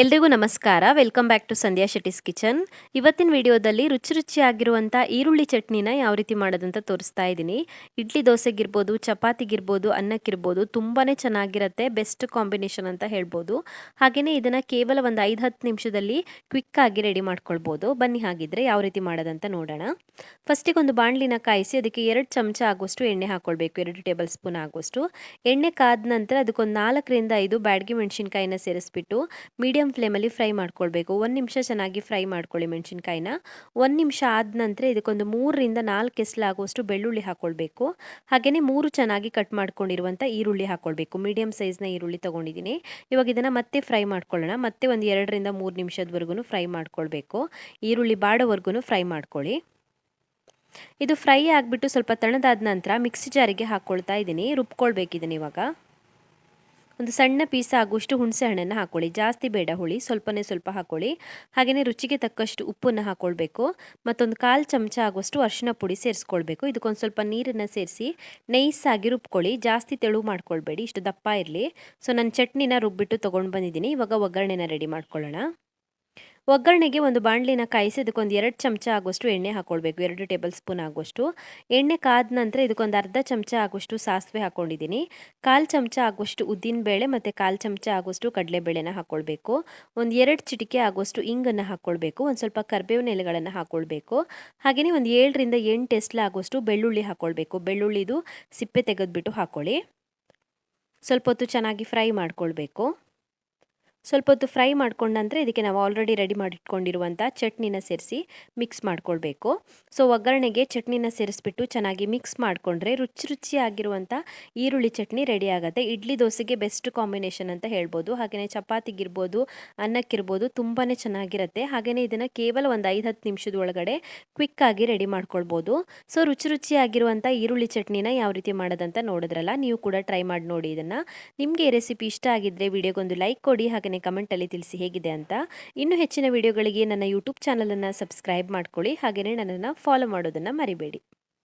ಎಲ್ರಿಗೂ ನಮಸ್ಕಾರ. Welcome back to Sandhya Shetty's kitchen. ಇವತ್ತಿನ ವಿಡಿಯೋದಲ್ಲಿ ರುಚಿಯಾಗಿರುವಂಥ ಈರುಳ್ಳಿ ಚಟ್ನಿನ ಯಾವ ರೀತಿ ಮಾಡೋದಂತ ತೋರಿಸ್ತಾ ಇದ್ದೀನಿ. ಇಡ್ಲಿ ದೋಸೆಗಿರ್ಬೋದು, ಚಪಾತಿಗಿರ್ಬೋದು, ಅನ್ನಕ್ಕಿರ್ಬೋದು ತುಂಬಾ ಚೆನ್ನಾಗಿರುತ್ತೆ. ಬೆಸ್ಟ್ ಕಾಂಬಿನೇಷನ್ ಅಂತ ಹೇಳ್ಬೋದು. ಹಾಗೆಯೇ ಇದನ್ನು ಕೇವಲ ಒಂದು 5-10 ನಿಮಿಷದಲ್ಲಿ ಕ್ವಿಕ್ಕಾಗಿ ರೆಡಿ ಮಾಡ್ಕೊಳ್ಬೋದು. ಬನ್ನಿ ಹಾಗಿದ್ರೆ ಯಾವ ರೀತಿ ಮಾಡೋದಂತ ನೋಡೋಣ. ಫಸ್ಟಿಗೆ ಒಂದು ಬಾಣಲಿನ ಕಾಯಿಸಿ ಅದಕ್ಕೆ 2 ಚಮಚ ಆಗುವಷ್ಟು ಎಣ್ಣೆ ಹಾಕ್ಕೊಳ್ಬೇಕು. 2 ಟೇಬಲ್ ಸ್ಪೂನ್ ಆಗುವಷ್ಟು ಎಣ್ಣೆ ಕಾದ ನಂತರ ಅದಕ್ಕೊಂದು 4ರಿಂದ 5 ಬ್ಯಾಡಗಿ ಮೆಣಸಿನಕಾಯಿನ ಸೇರಿಸ್ಬಿಟ್ಟು ಮೀಡಿಯಂ ಫ್ಲೇಮಲ್ಲಿ ಫ್ರೈ ಮಾಡ್ಕೊಳ್ಬೇಕು. 1 ನಿಮಿಷ ಚೆನ್ನಾಗಿ ಫ್ರೈ ಮಾಡ್ಕೊಳ್ಳಿ ಮೆಣಸಿನಕಾಯಿನ. 1 ನಿಮಿಷ ಆದ ನಂತರ ಇದಕ್ಕೊಂದು 3ರಿಂದ 4 ಎಸ್ಲಾಗುವಷ್ಟು ಬೆಳ್ಳುಳ್ಳಿ ಹಾಕ್ಕೊಳ್ಬೇಕು. ಹಾಗೆಯೇ 3 ಚೆನ್ನಾಗಿ ಕಟ್ ಮಾಡ್ಕೊಂಡಿರುವಂಥ ಈರುಳ್ಳಿ ಹಾಕ್ಕೊಳ್ಬೇಕು. ಮೀಡಿಯಂ ಸೈಜ್ನ ಈರುಳ್ಳಿ ತೊಗೊಂಡಿದ್ದೀನಿ. ಇವಾಗ ಇದನ್ನು ಮತ್ತೆ ಫ್ರೈ ಮಾಡ್ಕೊಳ್ಳೋಣ. ಮತ್ತೆ ಒಂದು 2ರಿಂದ 3 ನಿಮಿಷದವರೆಗೂ ಫ್ರೈ ಮಾಡ್ಕೊಳ್ಬೇಕು. ಈರುಳ್ಳಿ ಬಾಡೋವರೆಗೂ ಫ್ರೈ ಮಾಡ್ಕೊಳ್ಳಿ. ಇದು ಫ್ರೈ ಆಗಿಬಿಟ್ಟು ಸ್ವಲ್ಪ ತಣ್ಣದಾದ ನಂತರ ಮಿಕ್ಸಿ ಜಾರಿಗೆ ಹಾಕ್ಕೊಳ್ತಾ ಇದ್ದೀನಿ. ರುಬ್ಕೊಳ್ಬೇಕು ಇದನ್ನು. ಇವಾಗ ಒಂದು ಸಣ್ಣ ಪೀಸ್ ಆಗುವಷ್ಟು ಹುಣಸೆ ಹಣ್ಣನ್ನು ಹಾಕ್ಕೊಳ್ಳಿ. ಜಾಸ್ತಿ ಬೇಡ ಹುಳಿ, ಸ್ವಲ್ಪನೇ ಸ್ವಲ್ಪ ಹಾಕ್ಕೊಳ್ಳಿ. ಹಾಗೆಯೇ ರುಚಿಗೆ ತಕ್ಕಷ್ಟು ಉಪ್ಪನ್ನು ಹಾಕ್ಕೊಳ್ಬೇಕು. ಮತ್ತೊಂದು 1/4 ಚಮಚ ಆಗುವಷ್ಟು ಅರಿಶಿನ ಪುಡಿ ಸೇರಿಸ್ಕೊಳ್ಬೇಕು. ಇದಕ್ಕೊಂದು ಸ್ವಲ್ಪ ನೀರನ್ನು ಸೇರಿಸಿ ನೈಸಾಗಿ ರುಬ್ಕೊಳ್ಳಿ. ಜಾಸ್ತಿ ತೆಳು ಮಾಡ್ಕೊಳ್ಬೇಡಿ, ಇಷ್ಟು ದಪ್ಪ ಇರಲಿ. ಸೊ ನಾನು ಚಟ್ನಿನ ರುಬ್ಬಿಟ್ಟು ತೊಗೊಂಡು ಬಂದಿದ್ದೀನಿ. ಇವಾಗ ಒಗ್ಗರಣೆನ ರೆಡಿ ಮಾಡ್ಕೊಳ್ಳೋಣ. ಒಗ್ಗರಣೆಗೆ ಒಂದು ಬಾಣಲಿನ ಕಾಯಿಸಿ ಅದಕ್ಕೊಂದು 2 ಚಮಚ ಆಗುವಷ್ಟು ಎಣ್ಣೆ ಹಾಕ್ಕೊಳ್ಬೇಕು. 2 ಟೇಬಲ್ ಸ್ಪೂನ್ ಆಗುವಷ್ಟು ಎಣ್ಣೆ ಕಾದ ನಂತರ ಇದಕ್ಕೊಂದು ಅರ್ಧ ಚಮಚ ಆಗುವಷ್ಟು ಸಾಸಿವೆ ಹಾಕ್ಕೊಂಡಿದ್ದೀನಿ. 1/4 ಚಮಚ ಆಗುವಷ್ಟು ಉದ್ದಿನಬೇಳೆ ಮತ್ತು 1/4 ಚಮಚ ಆಗುವಷ್ಟು ಕಡಲೆಬೇಳೆನ ಹಾಕ್ಕೊಳ್ಬೇಕು. ಒಂದು 2 ಚಿಟಿಕೆ ಆಗುವಷ್ಟು ಇಂಗನ್ನು ಹಾಕ್ಕೊಳ್ಬೇಕು. ಒಂದು ಸ್ವಲ್ಪ ಕರಿಬೇವಿನ ಎಲೆಗಳನ್ನು ಹಾಕ್ಕೊಳ್ಬೇಕು. ಹಾಗೆಯೇ ಒಂದು 7ರಿಂದ 8 ಎಸ್ಲು ಆಗುವಷ್ಟು ಬೆಳ್ಳುಳ್ಳಿ ಹಾಕ್ಕೊಳ್ಬೇಕು. ಬೆಳ್ಳುಳ್ಳಿದು ಸಿಪ್ಪೆ ತೆಗೆದುಬಿಟ್ಟು ಹಾಕ್ಕೊಳ್ಳಿ. ಸ್ವಲ್ಪ ಹೊತ್ತು ಚೆನ್ನಾಗಿ ಫ್ರೈ ಮಾಡ್ಕೊಳ್ಬೇಕು. ಸ್ವಲ್ಪ ಹೊತ್ತು ಫ್ರೈ ಮಾಡ್ಕೊಂಡ ನಂತರ ಇದಕ್ಕೆ ನಾವು ಆಲ್ರೆಡಿ ರೆಡಿ ಮಾಡಿಟ್ಕೊಂಡಿರುವಂಥ ಚಟ್ನಿನ ಸೇರಿಸಿ ಮಿಕ್ಸ್ ಮಾಡ್ಕೊಳ್ಬೇಕು. ಸೊ ಒಗ್ಗರಣೆಗೆ ಚಟ್ನಿನ ಸೇರಿಸ್ಬಿಟ್ಟು ಚೆನ್ನಾಗಿ ಮಿಕ್ಸ್ ಮಾಡಿಕೊಂಡ್ರೆ ರುಚಿಯಾಗಿರುವಂಥ ಈರುಳ್ಳಿ ಚಟ್ನಿ ರೆಡಿ ಆಗುತ್ತೆ. ಇಡ್ಲಿ ದೋಸೆಗೆ ಬೆಸ್ಟ್ ಕಾಂಬಿನೇಷನ್ ಅಂತ ಹೇಳ್ಬೋದು. ಹಾಗೆಯೇ ಚಪಾತಿಗಿರ್ಬೋದು, ಅನ್ನಕ್ಕಿರ್ಬೋದು ತುಂಬಾ ಚೆನ್ನಾಗಿರುತ್ತೆ. ಹಾಗೆಯೇ ಇದನ್ನು ಕೇವಲ ಒಂದು 5-10 ನಿಮಿಷದ ಒಳಗಡೆ ಕ್ವಿಕ್ಕಾಗಿ ರೆಡಿ ಮಾಡ್ಕೊಳ್ಬೋದು. ಸೊ ರುಚಿಯಾಗಿರುವಂಥ ಈರುಳ್ಳಿ ಚಟ್ನಿನ ಯಾವ ರೀತಿ ಮಾಡೋದಂತ ನೋಡಿದ್ರಲ್ಲ, ನೀವು ಕೂಡ ಟ್ರೈ ಮಾಡಿ ನೋಡಿ ಇದನ್ನು. ನಿಮಗೆ ಈ ರೆಸಿಪಿ ಇಷ್ಟ ಆಗಿದ್ದರೆ ವಿಡಿಯೋಗೊಂದು ಲೈಕ್ ಕೊಡಿ. ಹಾಗೆ ಕಮೆಂಟಲ್ಲಿ ತಿಳಿಸಿ ಹೇಗಿದೆ ಅಂತ. ಇನ್ನೂ ಹೆಚ್ಚಿನ ವಿಡಿಯೋಗಳಿಗೆ ನನ್ನ ಯೂಟ್ಯೂಬ್ ಚಾನಲನ್ನು ಸಬ್ಸ್ಕ್ರೈಬ್ ಮಾಡ್ಕೊಳ್ಳಿ. ಹಾಗೆಯೇ ನನ್ನನ್ನು ಫಾಲೋ ಮಾಡೋದನ್ನು ಮರಿಬೇಡಿ.